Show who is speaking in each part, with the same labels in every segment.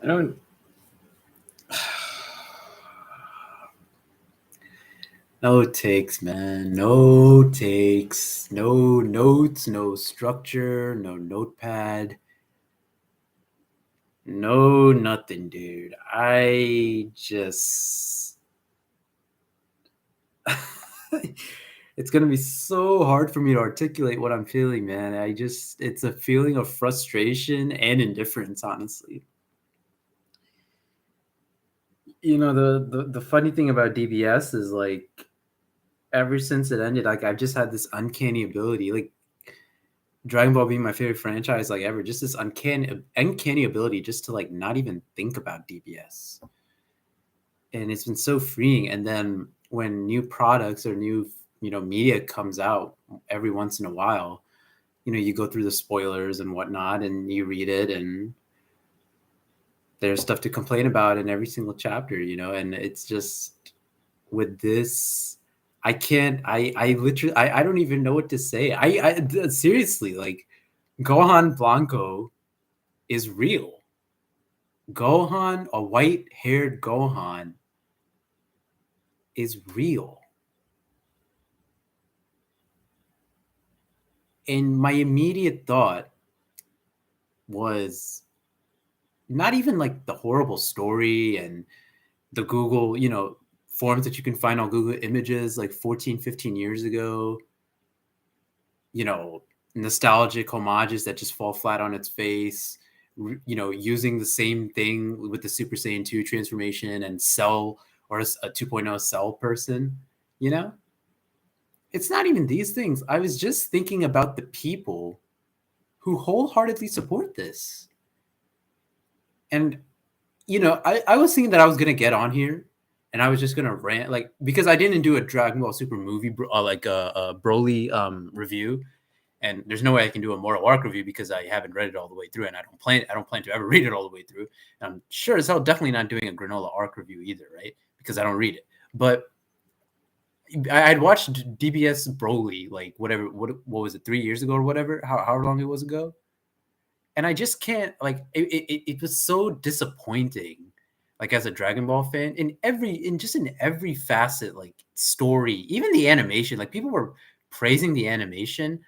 Speaker 1: I don't. No takes, man. No takes. No notes, no structure, no notepad. No nothing, dude. I just. It's going to be so hard for me to articulate what I'm feeling, man. It's a feeling of frustration and indifference, honestly. The funny thing about DBS is like, ever since it ended, like I've just had this uncanny ability, like Dragon Ball being my favorite franchise like ever, just this uncanny ability just to like not even think about DBS. And it's been so freeing. And then when new products or new, media comes out every once in a while, you go through the spoilers and whatnot and you read it and there's stuff to complain about in every single chapter, and it's just with this I can't I literally I don't even know what to say. I seriously, like, Gohan Blanco is real. Gohan, a white-haired Gohan, is real. And my immediate thought was not even like the horrible story and the Google, forms that you can find on Google Images like 14, 15 years ago, you know, nostalgic homages that just fall flat on its face, using the same thing with the Super Saiyan 2 transformation and Cell, or a 2.0 Cell person, you know? It's not even these things. I was just thinking about the people who wholeheartedly support this. And, I was thinking that I was going to get on here and I was just going to rant, like, because I didn't do a Dragon Ball Super movie, like a Broly review. And there's no way I can do a Mortal Arc review because I haven't read it all the way through, and I don't plan to ever read it all the way through. And I'm sure as hell definitely not doing a Granola Arc review either, right? Because I don't read it. But I'd watched DBS Broly, like, whatever, what was it, 3 years ago or whatever, however long it was ago. And I just can't, like, it was so disappointing, like, as a Dragon Ball fan, in every facet, like, story, even the animation. Like, people were praising the animation.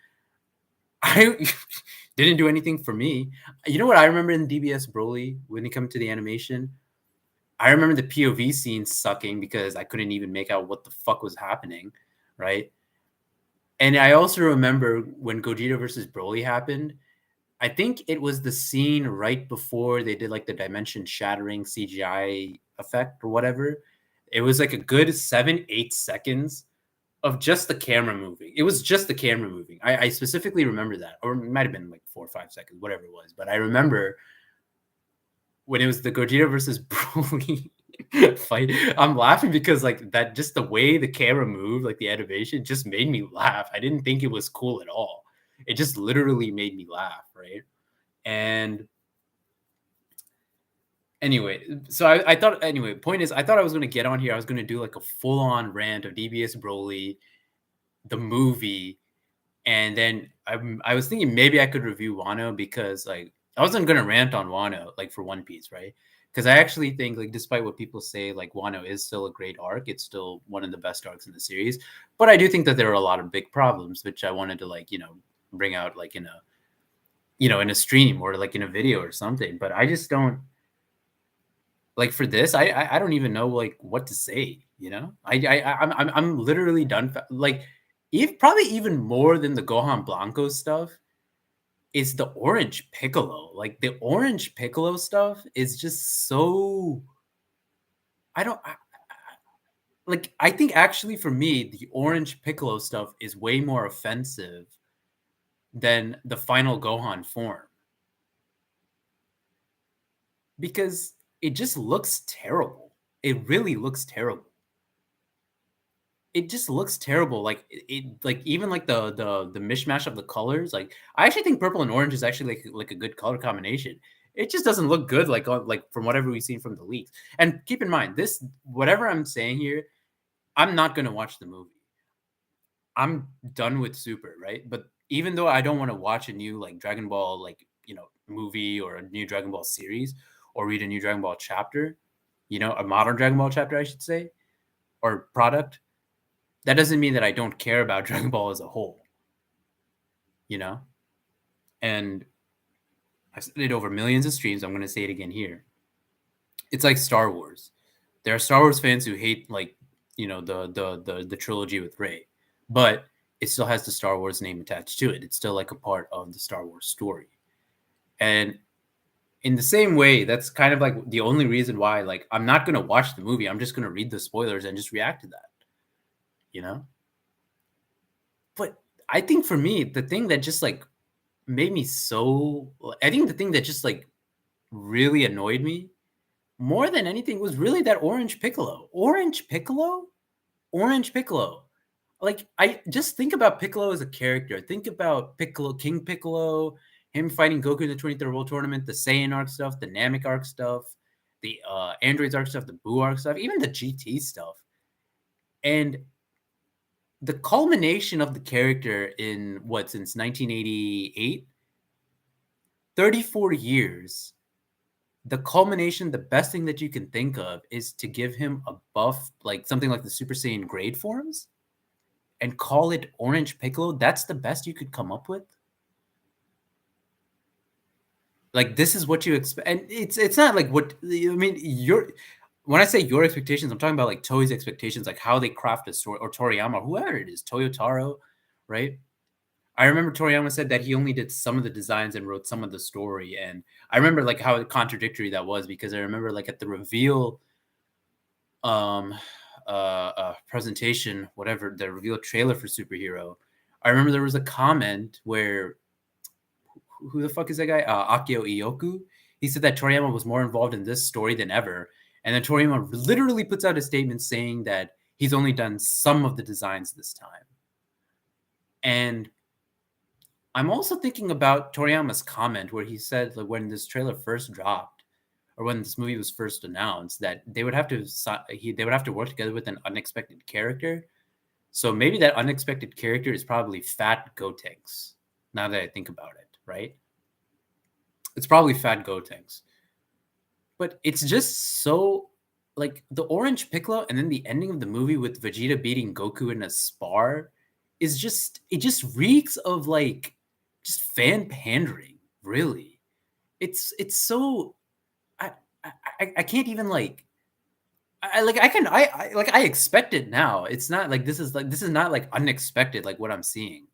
Speaker 1: I didn't do anything for me. You know what I remember in DBS Broly when it comes to the animation? I remember the POV scene sucking because I couldn't even make out what the fuck was happening, right? And I also remember when Gogeta versus Broly happened. I think it was the scene right before they did like the dimension shattering CGI effect or whatever. It was like a good 7-8 seconds of just the camera moving. It was just the camera moving. I specifically remember that, or it might have been like 4 or 5 seconds, whatever it was. But I remember when it was the Gogeta versus Broly fight. I'm laughing because like that, just the way the camera moved, like the animation, just made me laugh. I didn't think it was cool at all. It just literally made me laugh, right? And anyway, so I thought, anyway, point is, I thought I was going to get on here. I was going to do like a full on rant of DBS Broly, the movie. And then I was thinking maybe I could review Wano because like I wasn't gonna rant on Wano like for One Piece, right? Because I actually think, like, despite what people say, like, Wano is still a great arc. It's still one of the best arcs in the series. But I do think that there are a lot of big problems, which I wanted to, like, bring out like in a stream or like in a video or something. But I just don't, like, for this. I don't even know like what to say. I'm literally done. Like, if probably even more than the Gohan Blanco stuff is the Orange Piccolo. Like, the Orange Piccolo stuff is just so. I don't like. I think actually for me, the Orange Piccolo stuff is way more offensive than the final Gohan form because it just looks terrible. It really looks terrible. It just looks terrible. Like, it like, even like the mishmash of the colors. Like, I actually think purple and orange is actually like a good color combination. It just doesn't look good, like, like from whatever we've seen from the leaks. And keep in mind, this, whatever I'm saying here, I'm not gonna watch the movie. I'm done with Super, right? But even though I don't want to watch a new like Dragon Ball, like, movie or a new Dragon Ball series, or read a new Dragon Ball chapter, a modern Dragon Ball chapter, I should say, or product, that doesn't mean that I don't care about Dragon Ball as a whole, And I've said it over millions of streams. I'm going to say it again here. It's like Star Wars. There are Star Wars fans who hate the trilogy with Rey, but it still has the Star Wars name attached to it. It's still like a part of the Star Wars story. And in the same way, that's kind of like the only reason why, like, I'm not going to watch the movie. I'm just going to read the spoilers and just react to that, But I think for me, the thing that just like made me I think the thing that just like really annoyed me more than anything was really that Orange Piccolo. Orange Piccolo? Like, I just think about Piccolo as a character. Think about Piccolo, King Piccolo, him fighting Goku in the 23rd World Tournament, the Saiyan arc stuff, the Namek arc stuff, the Androids arc stuff, the Buu arc stuff, even the GT stuff. And the culmination of the character in since 1988, 34 years, the culmination, the best thing that you can think of is to give him a buff, like something like the Super Saiyan grade forms, and call it Orange Piccolo. That's the best you could come up with. Like, this is what you expect. And it's not like what, I mean, when I say your expectations, I'm talking about like Toei's expectations, like how they craft a story, or Toriyama, whoever it is, Toyotaro, right? I remember Toriyama said that he only did some of the designs and wrote some of the story. And I remember like how contradictory that was, because I remember like at the reveal presentation, whatever, the reveal trailer for Superhero, I remember there was a comment where, who the fuck is that guy? Akio Ioku. He said that Toriyama was more involved in this story than ever. And then Toriyama literally puts out a statement saying that he's only done some of the designs this time. And I'm also thinking about Toriyama's comment where he said, like, when this trailer first dropped, or when this movie was first announced, that they would have to work together with an unexpected character. So maybe that unexpected character is probably Fat Gotenks. Now that I think about it, right? It's probably Fat Gotenks. But it's just so, like, the Orange Piccolo and then the ending of the movie with Vegeta beating Goku in a spar is just, it just reeks of like just fan pandering, really. It's so, I can't even like, I expect it now. It's not like this is not like unexpected, like what I'm seeing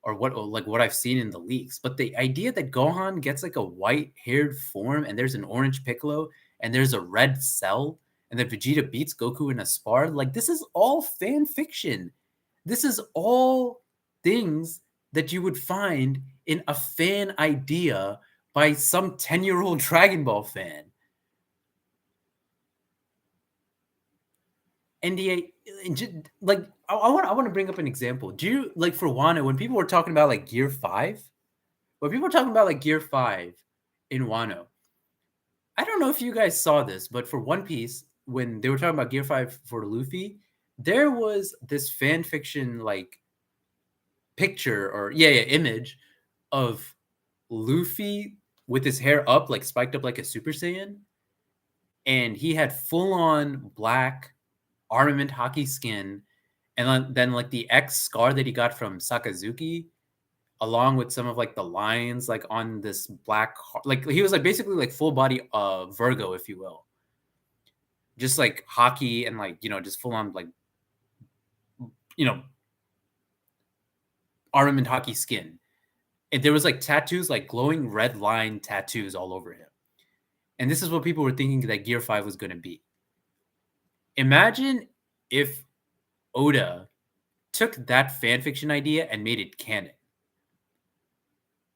Speaker 1: or what I've seen in the leaks. But the idea that Gohan gets like a white-haired form and there's an orange Piccolo and there's a red Cell and then Vegeta beats Goku in a spar, like, this is all fan fiction. This is all things that you would find in a fan idea by some 10-year-old Dragon Ball fan. And like, I want to bring up an example. Do you, like, for Wano, when people were talking about like Gear 5, in Wano, I don't know if you guys saw this, but for One Piece, when they were talking about Gear 5 for Luffy, there was this fan fiction like picture or image of Luffy with his hair up, like spiked up like a Super Saiyan, and he had full on black armament hockey skin, and then like the X scar that he got from Sakazuki, along with some of like the lines like on this black, like he was like basically like full body Virgo, if you will, just like hockey and like, just full on like, armament hockey skin. And there was like tattoos, like glowing red line tattoos all over him. And this is what people were thinking that Gear 5 was going to be. Imagine if Oda took that fanfiction idea and made it canon.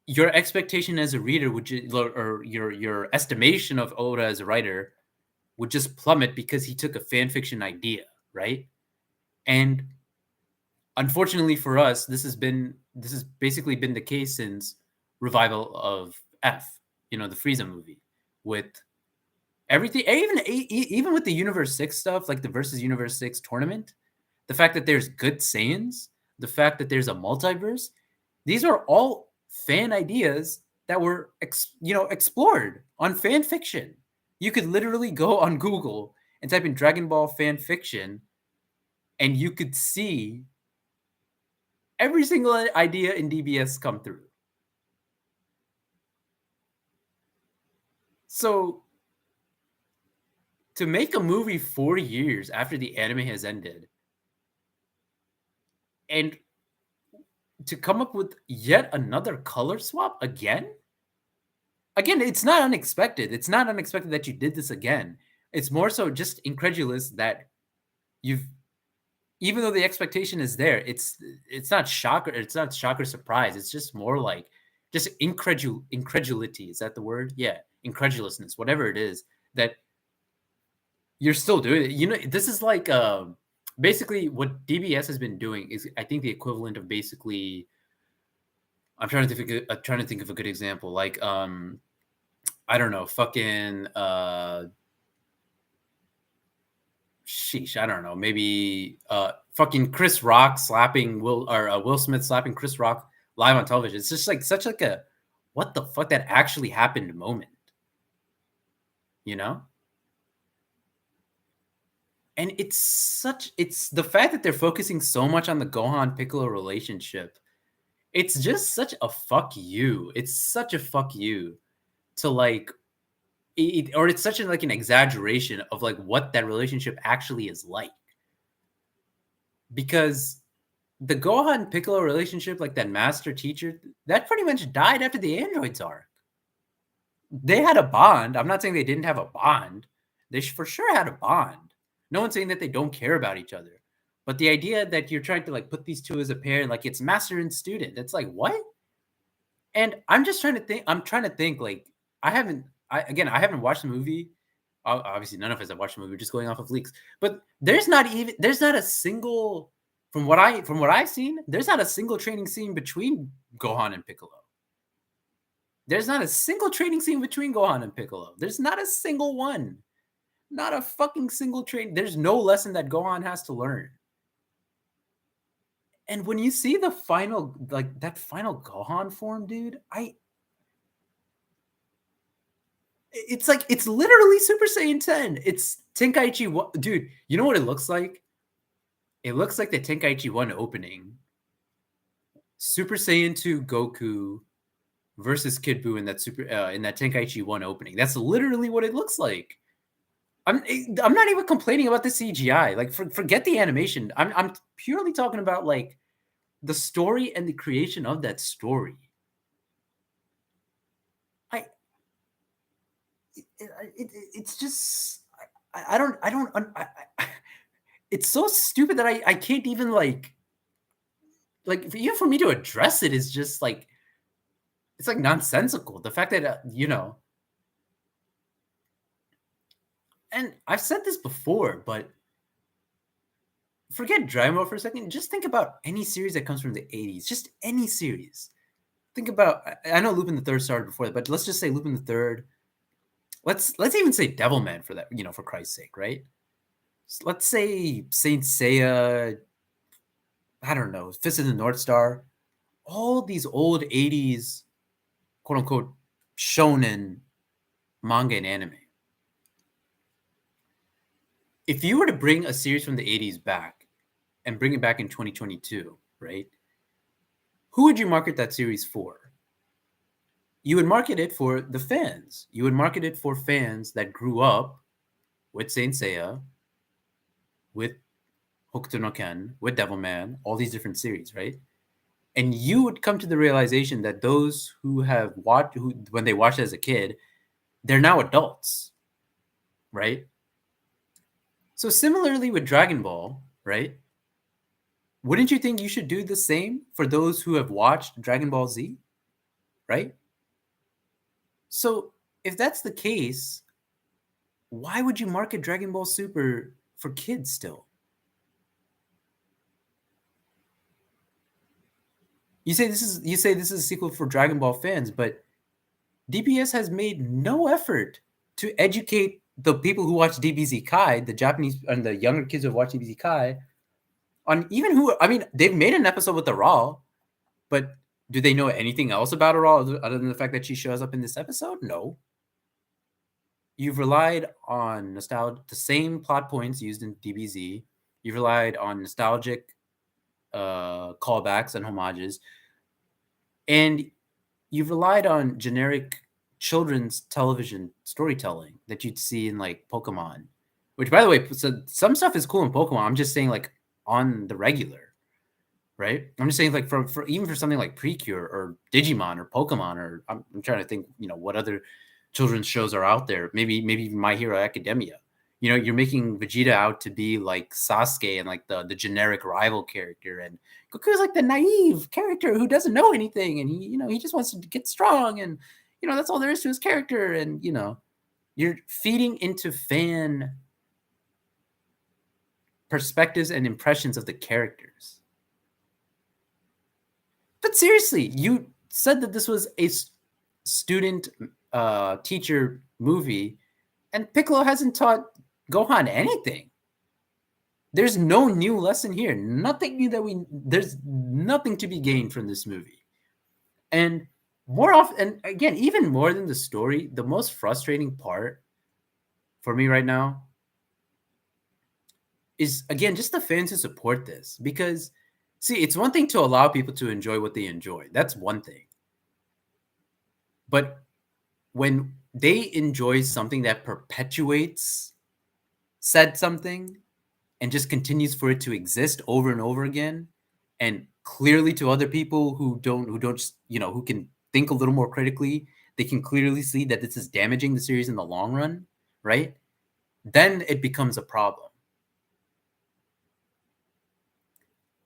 Speaker 1: Your expectation as a reader or your estimation of Oda as a writer would just plummet because he took a fanfiction idea, right? And unfortunately for us, this has basically been the case since revival of F, the Frieza movie, with everything, even with the Universe 6 stuff, like the Versus Universe 6 tournament, the fact that there's good Saiyans, the fact that there's a multiverse, these are all fan ideas that were explored on fan fiction. You could literally go on Google and type in Dragon Ball fan fiction, and you could see every single idea in DBS come through. So to make a movie 4 years after the anime has ended and to come up with yet another color swap again? Again, it's not unexpected. It's not unexpected that you did this again. It's more so just incredulous that you've even though the expectation is there, it's not shock or surprise. It's just more like just incredulity. Is that the word? Yeah, incredulousness, whatever it is that you're still doing it. You know, this is like basically what DBS has been doing is I think the equivalent of basically I'm trying to think of a good example. Like I don't know, fucking sheesh, I don't know, maybe fucking Chris Rock slapping Will Smith slapping Chris Rock live on television. It's just like such like a what the fuck that actually happened moment, you know? And it's the fact that they're focusing so much on the Gohan Piccolo relationship. It's just such a fuck you. It's such a fuck you to like or it's such like an exaggeration of like what that relationship actually is like. Because the Gohan Piccolo relationship, like that master teacher, that pretty much died after the androids arc. They had a bond. I'm not saying they didn't have a bond. They for sure had a bond. No one's saying that they don't care about each other. But the idea that you're trying to like put these two as a pair, like it's master and student, it's like what? And I'm just trying to think. I'm trying to think. Like I haven't watched the movie. Obviously, none of us have watched the movie. We're just going off of leaks. But there's not a single from what I've seen. There's not a single training scene between Gohan and Piccolo. There's not a single training scene between Gohan and Piccolo. There's not a single one. Not a fucking single train. There's no lesson that Gohan has to learn. And when you see the final, like that final Gohan form, dude, it's like it's literally Super Saiyan 10. It's Tenkaichi 1. Dude, you know what it looks like? It looks like the Tenkaichi 1 opening. Super Saiyan 2 Goku versus Kid Buu in that Tenkaichi 1 opening. That's literally what it looks like. I'm not even complaining about the CGI. Like forget the animation. I'm purely talking about like the story and the creation of that story. It's just I don't it's so stupid that I can't even like even for me to address it is just like it's like nonsensical. The fact that you know, and I've said this before, but forget Dragon Ball for a second. Just think about any series that comes from the 80s. Just any series. Think about I know Lupin the Third started before that, but let's just say Lupin the Third. Let's even say Devilman for that, you know, for Christ's sake, right? So let's say Saint Seiya, I don't know, Fist of the North Star, all these old 80s, quote unquote, shonen manga and anime. If you were to bring a series from the 80s back and bring it back in 2022, right? Who would you market that series for? You would market it for the fans. You would market it for fans that grew up with Saint Seiya, with Hokuto no Ken, with Devilman, all these different series, right? And you would come to the realization that those who have watched, who when they watched as a kid, they're now adults, right? So similarly with Dragon Ball, right? Wouldn't you think you should do the same for those who have watched Dragon Ball Z, right? So if that's the case, why would you market Dragon Ball Super for kids still? You say this is a sequel for Dragon Ball fans, but DBS has made no effort to educate the people who watch DBZ Kai, the Japanese and the younger kids who watch DBZ Kai, on even who I mean, they've made an episode with the Raw, but do they know anything else about her other than the fact that she shows up in this episode? No. you've relied on nostalgia, the same plot points used in DBZ. You've relied on nostalgic callbacks and homages, and you've relied on generic children's television storytelling that you'd see in like Pokemon. Which, by the way, so some stuff is cool in Pokemon. I'm just saying, like on the regular, right? I'm just saying, like for even for something like Precure or Digimon or Pokemon, or I'm trying to think, what other children's shows are out there. Maybe even My Hero Academia. You're making Vegeta out to be like Sasuke and like the generic rival character, and Goku's like the naive character who doesn't know anything, and he just wants to get strong, and that's all there is to his character, and you're feeding into fan perspectives and impressions of the characters. But seriously, you said that this was a student teacher movie, and Piccolo hasn't taught Gohan anything. There's no new lesson here. Nothing new there's nothing to be gained from this movie. And more often, and again, even more than the story, the most frustrating part for me right now is, again, just the fans who support this. Because, see, it's one thing to allow people to enjoy what they enjoy. That's one thing. But when they enjoy something that perpetuates said something and just continues for it to exist over and over again, and clearly to other people who can think a little more critically, they can clearly see that this is damaging the series in the long run, right? Then it becomes a problem.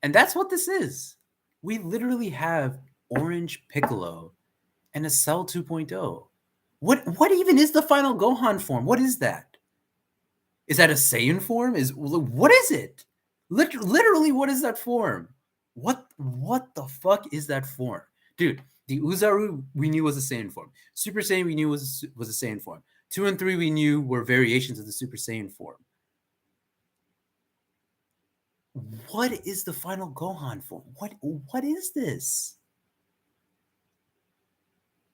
Speaker 1: And that's what this is. We literally have Orange Piccolo and a Cell 2.0. What even is the final Gohan form? What is that? Is that a Saiyan form? What is it? Literally, what is that form? What the fuck is that form? Dude, the Uzaru we knew was a Saiyan form. Super Saiyan we knew was a Saiyan form. 2 and 3 we knew were variations of the Super Saiyan form. What is the final Gohan form? What is this?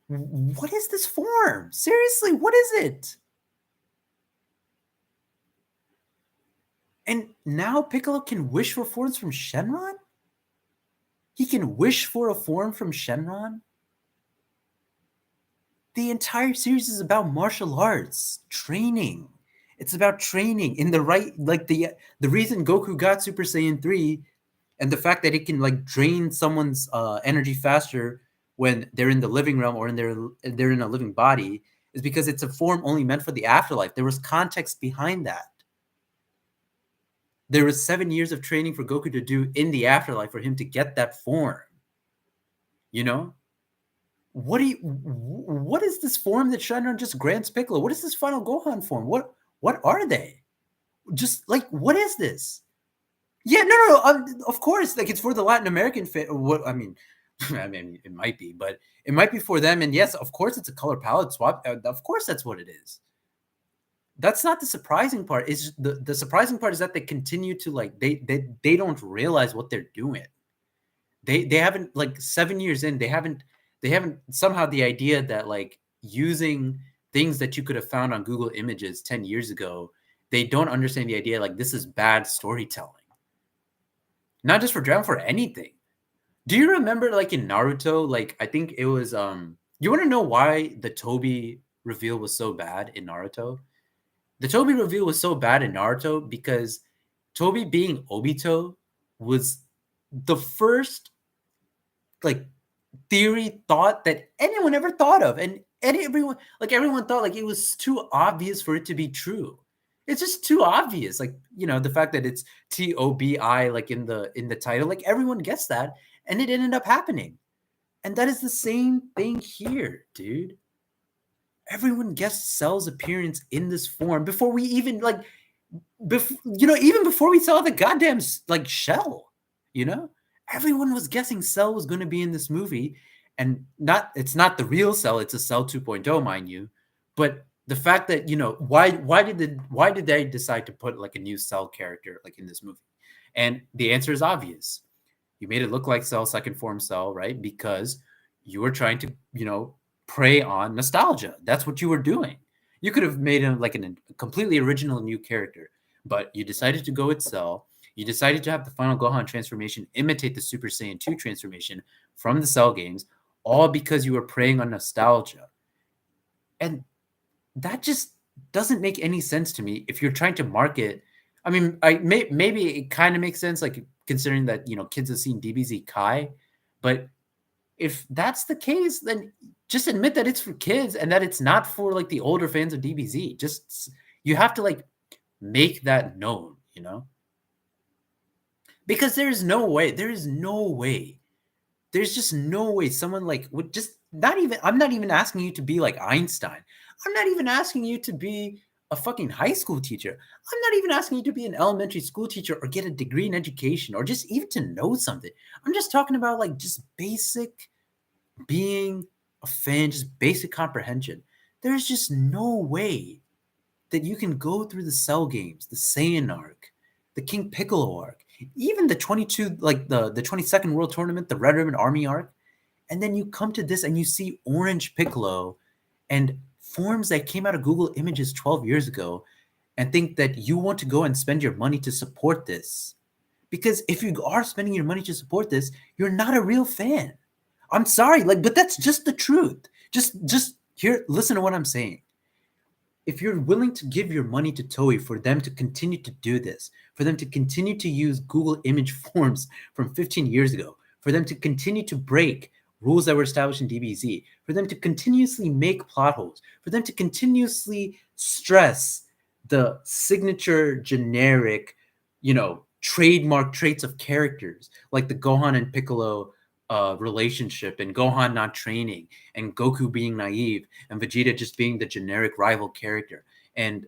Speaker 1: What is this form? Seriously, what is it? And now Piccolo can wish for forms from Shenron? He can wish for a form from Shenron? The entire series is about martial arts, training. It's about training in the right, like the reason Goku got Super Saiyan 3 and the fact that it can like drain someone's energy faster when they're in the living realm or they're in a living body is because it's a form only meant for the afterlife. There was context behind that. There was 7 years of training for Goku to do in the afterlife for him to get that form. What is this form that Shenron just grants Piccolo? What is this final Gohan form? What are they? Just like, what is this? Yeah, no, of course, like it's for the Latin American fit. What I mean, it might be, but it might be for them. And yes, of course, it's a color palette swap. Of course, that's what it is. That's not the surprising part. It's the surprising part is that they continue to like they don't realize what they're doing. They haven't, like 7 years in, they haven't somehow the idea that like using things that you could have found on Google Images 10 years ago, they don't understand the idea like this is bad storytelling. Not just for drama, for anything. Do you remember like in Naruto, like I think it was you want to know why the Toby reveal was so bad in Naruto? The Toby reveal was so bad in Naruto because Toby being Obito was the first like theory thought that anyone ever thought of, and everyone thought like it was too obvious for it to be true. It's just too obvious, like the fact that it's Tobi like in the title, like everyone gets that, and it ended up happening. And that is the same thing here, dude. Everyone guessed Cell's appearance in this form before we even like even before we saw the goddamn like shell, everyone was guessing Cell was going to be in this movie, and it's not the real Cell, it's a Cell 2.0, mind you. But the fact that, why did they decide to put like a new Cell character like in this movie? And the answer is obvious. You made it look like Cell, second form Cell, right? Because you were trying to, prey on nostalgia. That's what you were doing. You could have made him like a completely original new character, but you decided to go with Cell. You decided to have the final Gohan transformation imitate the Super Saiyan 2 transformation from the Cell games, all because you were preying on nostalgia. And that just doesn't make any sense to me if you're trying to market. I mean, maybe it kind of makes sense, like considering that kids have seen DBZ Kai, but if that's the case, then just admit that it's for kids and that it's not for like the older fans of DBZ. Just you have to like make that known, because there's just no way someone like would just not even. I'm not even asking you to be like Einstein. I'm not even asking you to be a fucking high school teacher. I'm not even asking you to be an elementary school teacher or get a degree in education or just even to know something. I'm just talking about like just basic being a fan, just basic comprehension. There's just no way that you can go through the Cell games, the Saiyan arc, the King Piccolo arc, even the 22, like the 22nd World Tournament, the Red Ribbon Army arc, and then you come to this and you see Orange Piccolo and forms that came out of Google Images 12 years ago and think that you want to go and spend your money to support this. Because if you are spending your money to support this, you're not a real fan. I'm sorry, but that's just the truth. Just here, listen to what I'm saying. If you're willing to give your money to Toei for them to continue to do this, for them to continue to use Google image forms from 15 years ago, for them to continue to break rules that were established in DBZ, for them to continuously make plot holes, for them to continuously stress the signature generic, trademark traits of characters like the Gohan and Piccolo relationship and Gohan not training and Goku being naive and Vegeta just being the generic rival character and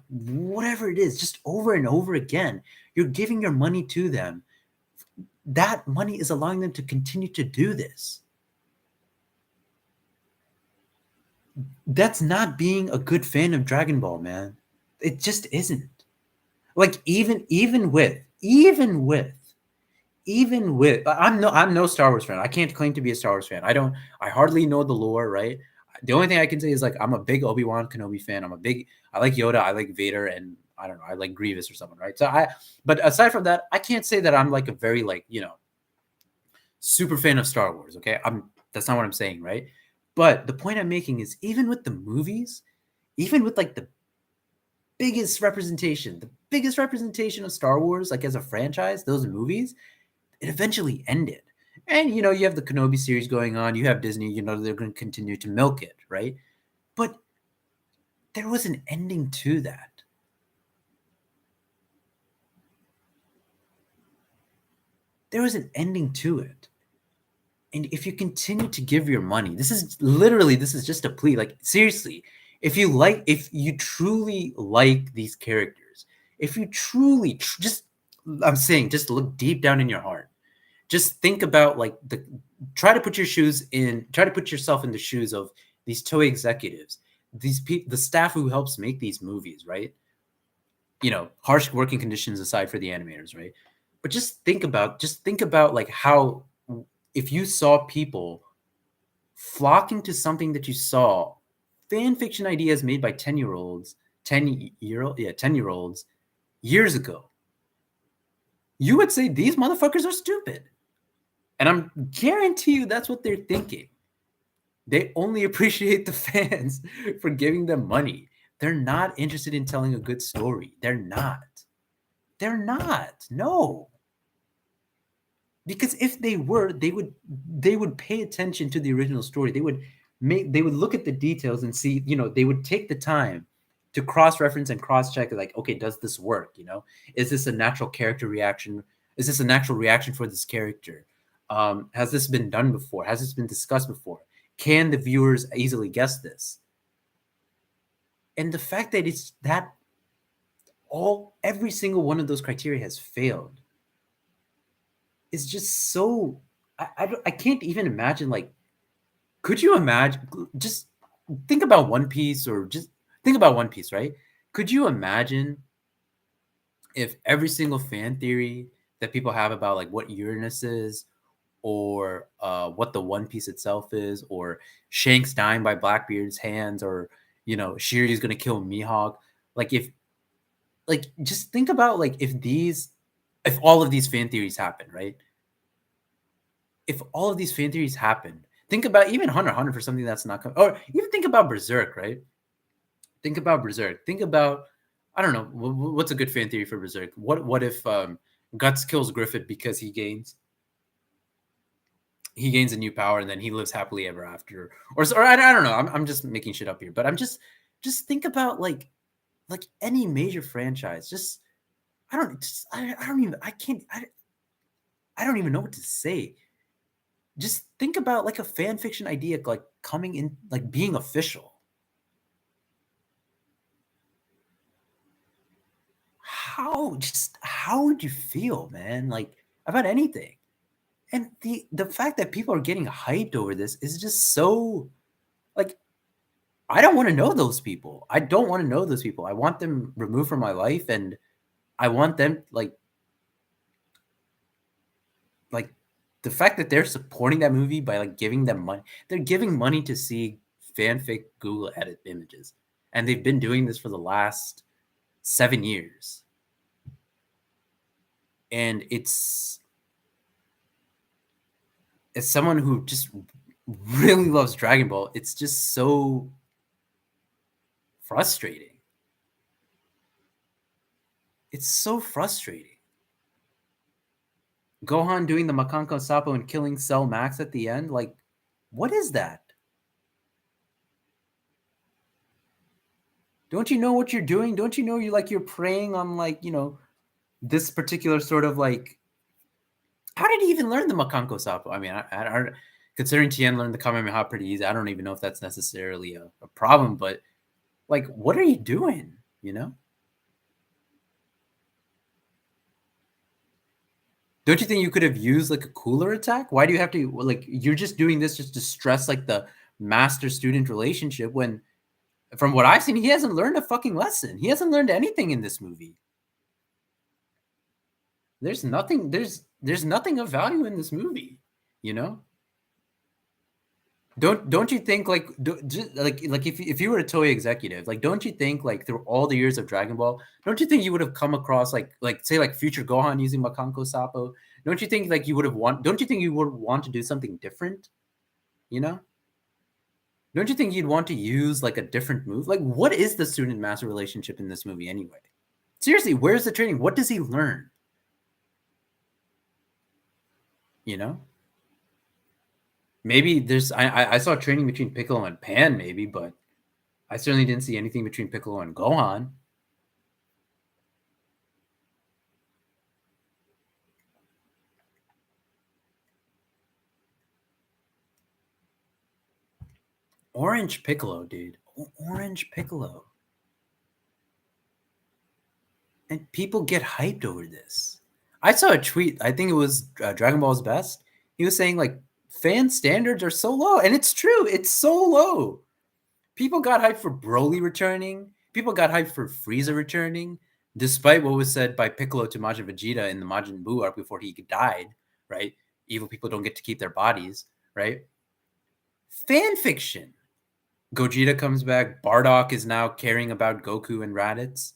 Speaker 1: whatever it is, just over and over again, you're giving your money to them. That money is allowing them to continue to do this. That's not being a good fan of Dragon Ball, man. It just isn't. Like even with I'm no Star Wars fan. I can't claim to be a Star Wars fan. I hardly know the lore, right? The only thing I can say is like I'm a big Obi-Wan Kenobi fan. I like Yoda, I like Vader, and I don't know, I like Grievous or someone, right? But aside from that, I can't say that I'm like a very super fan of Star Wars, okay? That's not what I'm saying, right? But the point I'm making is even with the movies, even with like the biggest representation of Star Wars, like as a franchise, those movies, it eventually ended. And you have the Kenobi series going on, you have Disney, they're going to continue to milk it, right? But there was an ending to that. There was an ending to it. And if you continue to give your money, this is just a plea. Like seriously, if you truly like these characters, if you truly I'm saying, just look deep down in your heart. Just think about like try to put yourself in the shoes of these Toei executives, these people, the staff who helps make these movies, right? Harsh working conditions aside for the animators, right? But just think about like how if you saw people flocking to something that you saw fan fiction ideas made by 10-year-olds, 10-year-olds years ago, you would say these motherfuckers are stupid. And I'm guarantee you that's what they're thinking. They only appreciate the fans for giving them money. They're not interested in telling a good story. They're not. No. Because if they were, they would pay attention to the original story. They would look at the details and see, they would take the time to cross-reference and cross-check, like, okay, does this work? Is this a natural character reaction? Is this a natural reaction for this character? Has this been done before? Has this been discussed before? Can the viewers easily guess this? And the fact that it's that every single one of those criteria has failed is just so I can't even imagine. Like, could you imagine? Just think about One Piece, right? Could you imagine if every single fan theory that people have about like what Uranus is, or what the One Piece itself is, or Shanks dying by Blackbeard's hands, or Shiryu's gonna kill Mihawk. Like just think about like if all of these fan theories happen, right? If all of these fan theories happen, think about even Hunter x Hunter for something that's not or even think about Berserk, right? Think about Berserk. Think about I don't know what's a good fan theory for Berserk. What if Guts kills Griffith because he gains a new power and then he lives happily ever after, or I don't know. I'm just making shit up here, but I'm just think about like any major franchise. Just I don't even I can't I don't even know what to say. Just think about like a fan fiction idea like coming in like being official. How would you feel, man? Like about anything? And the fact that people are getting hyped over this is just so like I don't want to know those people. I don't want to know those people. I want them removed from my life, and I want them like the fact that they're supporting that movie by like giving them money. They're giving money to see fanfic Google edit images, and they've been doing this for the last 7 years. And it's as someone who just really loves Dragon Ball, it's just so frustrating. It's so frustrating. Gohan doing the Makanko Sapo and killing Cell Max at the end, like, what is that? Don't you know what you're doing? Don't you know you're preying on like, this particular sort of like how did he even learn the Makanko Sapo? I mean, I considering Tien learned the Kamehameha pretty easy, I don't even know if that's necessarily a problem, but like, what are you doing? Don't you think you could have used like a cooler attack? Why do you have to like you're just doing this just to stress like the master student relationship when from what I've seen, he hasn't learned a fucking lesson. He hasn't learned anything in this movie. There's nothing of value in this movie, you know? Don't you think like if you were a Toei executive, like don't you think like through all the years of Dragon Ball, don't you think you would have come across like say like future Gohan using Makanko Sapo? Don't you think like you would have don't you think you would want to do something different? You know? Don't you think you'd want to use like a different move? Like what is the student master relationship in this movie anyway? Seriously, where's the training? What does he learn? You know? Maybe there's I saw training between Piccolo and Pan maybe, but I certainly didn't see anything between Piccolo and Gohan. Orange Piccolo, dude. Orange Piccolo. And people get hyped over this. I saw a tweet. I think it was Dragon Ball's Best. He was saying like fan standards are so low, and it's true. It's so low. People got hyped for Broly returning. People got hyped for Frieza returning, despite what was said by Piccolo to Majin Vegeta in the Majin Buu arc before he died. Right? Evil people don't get to keep their bodies. Right? Fan fiction. Gogeta comes back. Bardock is now caring about Goku and Raditz.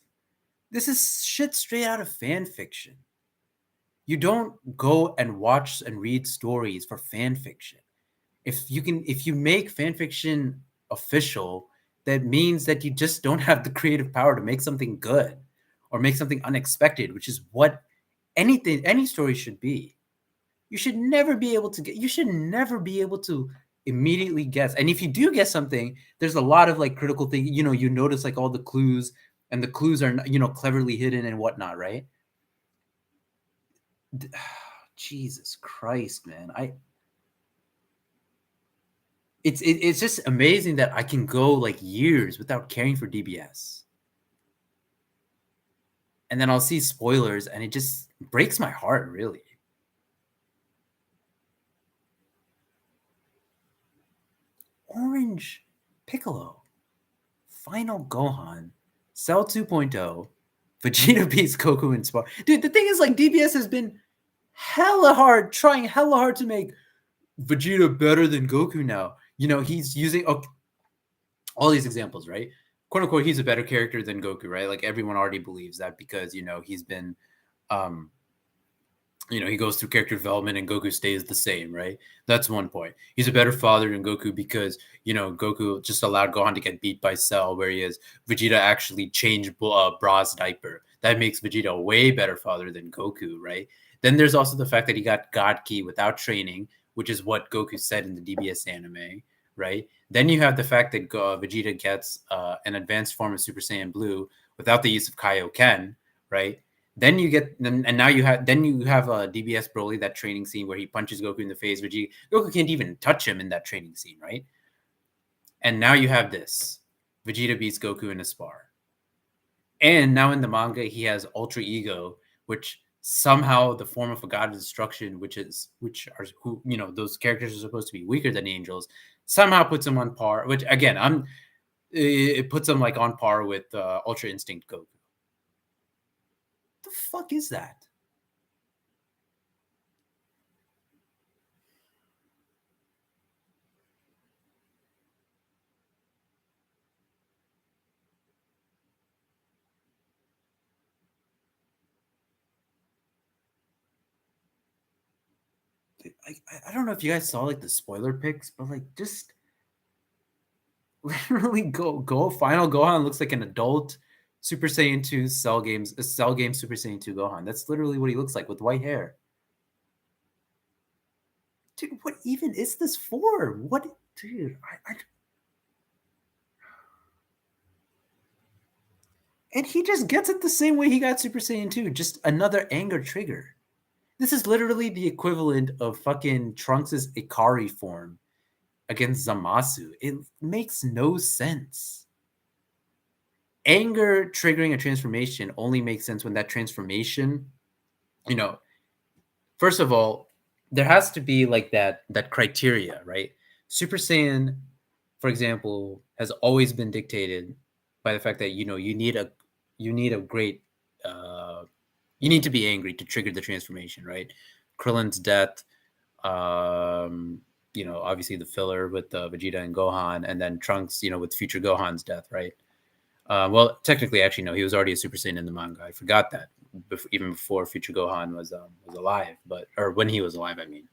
Speaker 1: This is shit straight out of fan fiction. You don't go and watch and read stories for fan fiction. If you make fan fiction official, that means that you just don't have the creative power to make something good or make something unexpected, which is what any story should be. You should never be able to immediately guess. And if you do guess something, there's a lot of like critical things, you notice like all the clues, and the clues are cleverly hidden and whatnot, right? Jesus Christ, man. It's just amazing that I can go like years without caring for DBS. And then I'll see spoilers and it just breaks my heart, really. Orange Piccolo, Final Gohan, Cell 2.0, Vegeta beats Goku and Spark. Dude, the thing is like DBS has been trying hella hard to make Vegeta better than Goku now. He's using all these examples, right? quote unquote, he's a better character than Goku, right? Like everyone already believes that because he's been um he goes through character development and Goku stays the same, right? That's one point. He's a better father than Goku because, Goku just allowed Gohan to get beat by Cell, whereas Vegeta actually changed Bra's diaper. That makes Vegeta a way better father than Goku, right? Then there's also the fact that he got God Ki without training, which is what Goku said in the DBS anime, right? Then you have the fact that Vegeta gets an advanced form of Super Saiyan Blue without the use of Kaioken, right? Then you get and now you have a DBS Broly, that training scene where he punches Goku in the face. Goku can't even touch him in that training scene, right? And now you have this. Vegeta beats Goku in a spar. And now in the manga, he has Ultra Ego, which somehow the form of a god of destruction, which are who those characters are supposed to be weaker than angels, somehow puts him on par. Which again, it puts him like on par with Ultra Instinct Goku. The fuck is that? I don't know if you guys saw like the spoiler pics, but like just literally go final Gohan looks like an adult Super Saiyan 2 Cell Game Super Saiyan 2 Gohan. That's literally what he looks like with white hair. Dude, what even is this for? What, dude? And he just gets it the same way he got Super Saiyan 2, just another anger trigger. This is literally the equivalent of fucking Trunks' Ikari form against Zamasu. It makes no sense. Anger triggering a transformation only makes sense when that transformation, first of all, there has to be like that criteria, right? Super Saiyan, for example, has always been dictated by the fact that you need a great you need to be angry to trigger the transformation, right? Krillin's death, obviously the filler with Vegeta and Gohan, and then Trunks, with future Gohan's death, right? Well, technically, actually, no, he was already a Super Saiyan in the manga. I forgot that, even before future Gohan was alive, or when he was alive, I mean.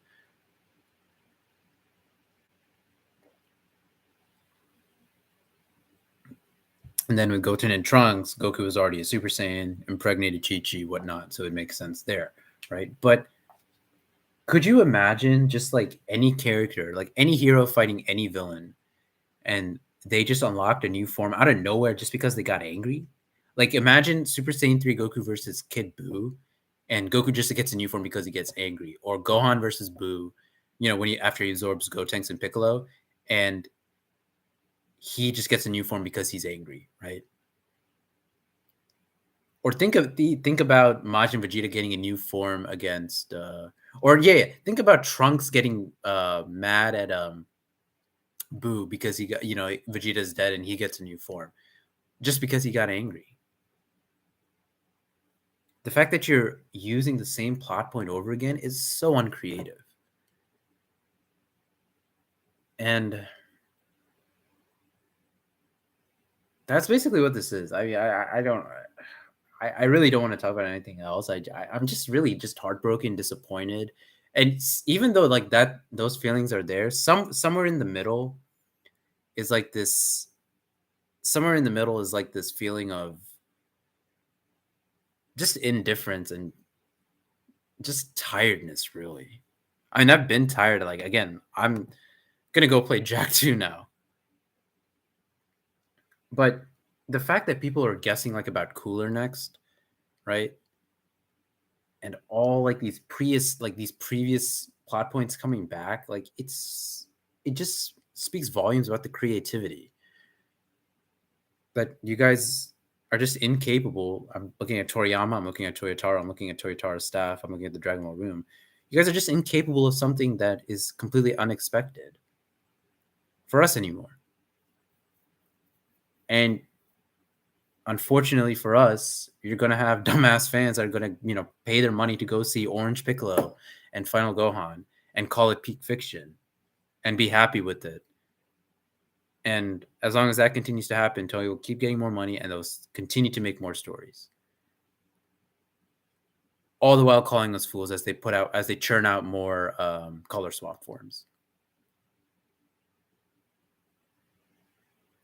Speaker 1: And then with Goten and Trunks, Goku was already a Super Saiyan, impregnated Chi-Chi, whatnot, so it makes sense there, right? But could you imagine just like any character, like any hero fighting any villain, and they just unlocked a new form out of nowhere just because they got angry? Like imagine Super Saiyan 3 Goku versus Kid Buu, and Goku just gets a new form because he gets angry, or Gohan versus Buu, after he absorbs Gotenks and Piccolo, and he just gets a new form because he's angry, right? Or think about Majin Vegeta getting a new form against think about Trunks getting mad at Boo because he got Vegeta's dead and he gets a new form just because he got angry. The fact that you're using the same plot point over again is so uncreative. And that's basically what this is. I mean, I really don't want to talk about anything else. I'm just really just heartbroken, disappointed, and even though like that, those feelings are there. Somewhere in the middle is like this. Somewhere in the middle is like this feeling of just indifference and just tiredness. Really, I mean, I've been tired. Like again, I'm gonna go play Jack 2 now. But the fact that people are guessing like about Cooler next, right? And all like these previous plot points coming back, like it just speaks volumes about the creativity. But you guys are just incapable. I'm looking at Toriyama, I'm looking at Toyotaro, I'm looking at Toyotara's staff, I'm looking at the Dragon Ball Room. You guys are just incapable of something that is completely unexpected for us anymore. And unfortunately for us, you're gonna have dumbass fans that are gonna, pay their money to go see Orange Piccolo and Final Gohan and call it peak fiction and be happy with it. And as long as that continues to happen, Tony will keep getting more money and they'll continue to make more stories. All the while calling us fools as they churn out more color swap forms.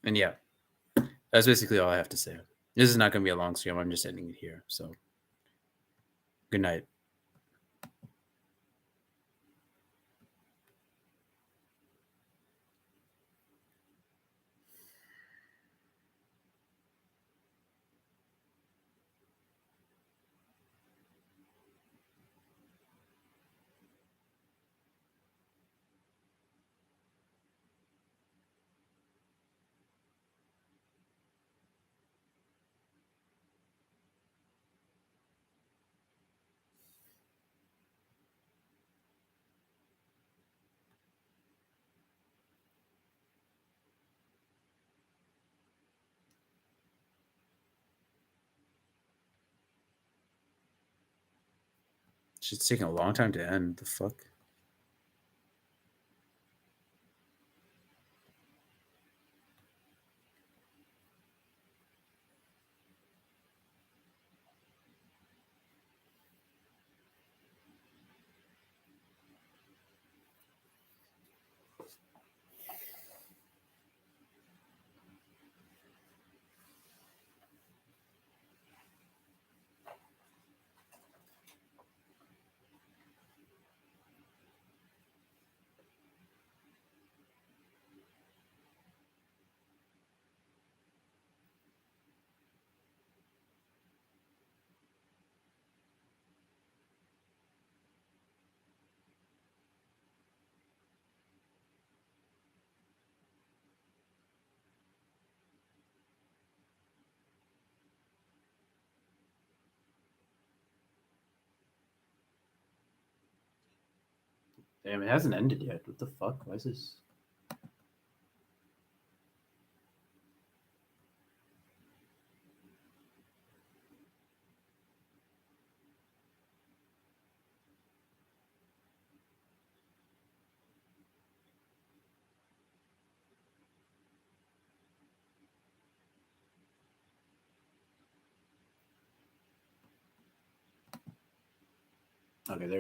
Speaker 1: And yeah, that's basically all I have to say. This is not going to be a long stream. I'm just ending it here. So good night. Shit's taking a long time to end. The fuck? Damn, it hasn't ended yet. What the fuck? Why is this? Okay, there.